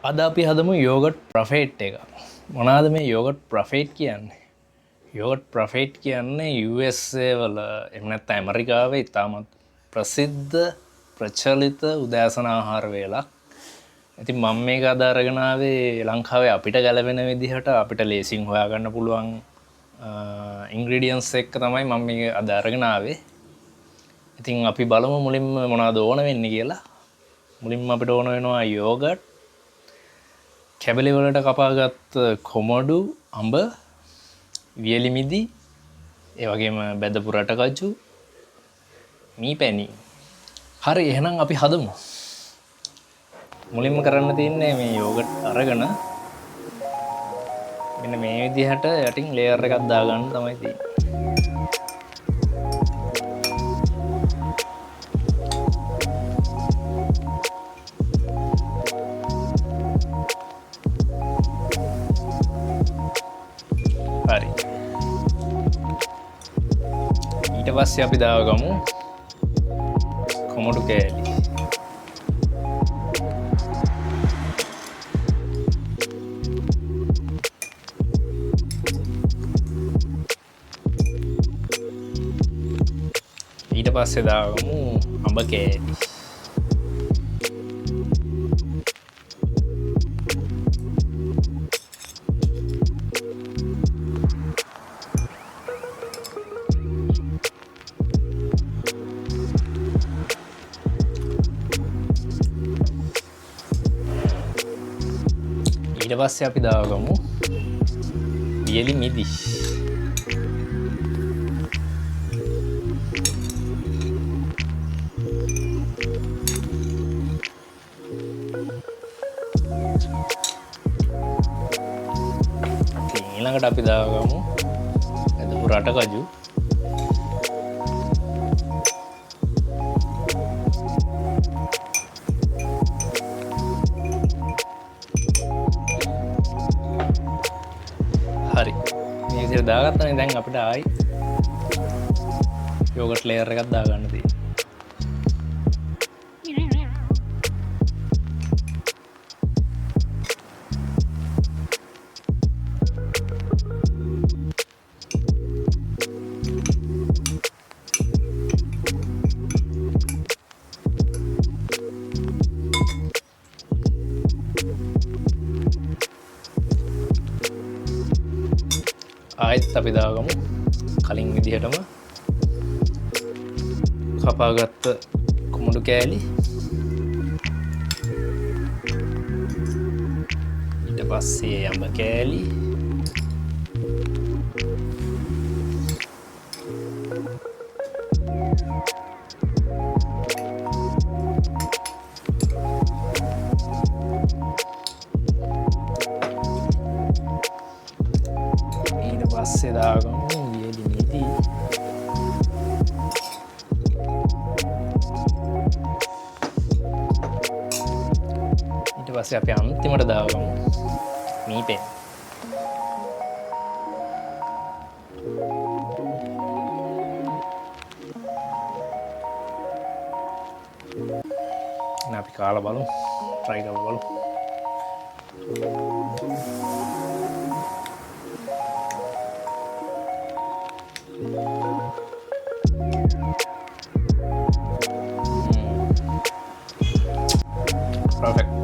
අද අපි හදමු යෝගට් ප්‍රොෆේට් එක. මොනවාද මේ යෝගට් ප්‍රොෆේට් කියන්නේ? යෝගට් ප්‍රොෆේට් කියන්නේ USA වල එහෙම නැත්නම් ඇමරිකාවේ ඉතාමත් ප්‍රසිද්ධ ප්‍රචලිත උදෑසන ආහාර වේලක්. ඉතින් මම මේක අද අරගෙන ආවේ ලංකාවේ අපිට ගැලපෙන විදිහට අපිට ලේසියෙන් හොයාගන්න පුළුවන් ඉන්ග්‍රීඩියන්ට්ස් එක්ක තමයි මම මේක අද අරගෙන ආවේ. ඉතින් අපි බලමු මුලින්ම මොනවද ඕන වෙන්නේ කියලා. මුලින්ම අපිට ඕන වෙනවා යෝගට්, කැබලි වලට කපාගත් කොමඩු, අඹ, වියලි මිදි, ඒ වගේම බෙදපු රටකජු, මී පැණි. හරි, එහෙනම් අපි හදමු. මුලින්ම කරන්න තියෙන්නේ මේ යෝගට් අරගෙන මෙන්න මේ විදිහට යටින් ලේයර් එකක් දාගන්න තමයි තියෙන්නේ. හරි. ඊට පස්සේ අපි දාගමු කොමඩු කෑලි. ඊට පස්සේ දාගමු අඹ කෑලි. ඊට පස්සේ අපි දාගමු වියලි මිදි. ඊළඟට අපි දාගමු එදපු රටකජු. හරි, මේ විදිහට දාගත්තනේ. දැන් අපිට ආයි යෝගට් ලේයර් එකක් දාගන්න තියෙනවා. ආයෙත් අපි දාගමු කලින් විදිහටම කපාගත්ත කොමඩු කෑලි. ඊට පස්සේ අඹ කෑලි. පස්සේ දාගමු වියලි මිදි. ඊට පස්සේ අපි අන්තිමට දාගමු මී පැණි. එහෙනම් අපි කාලා බලමු, try කරලා බලමු. Perfect.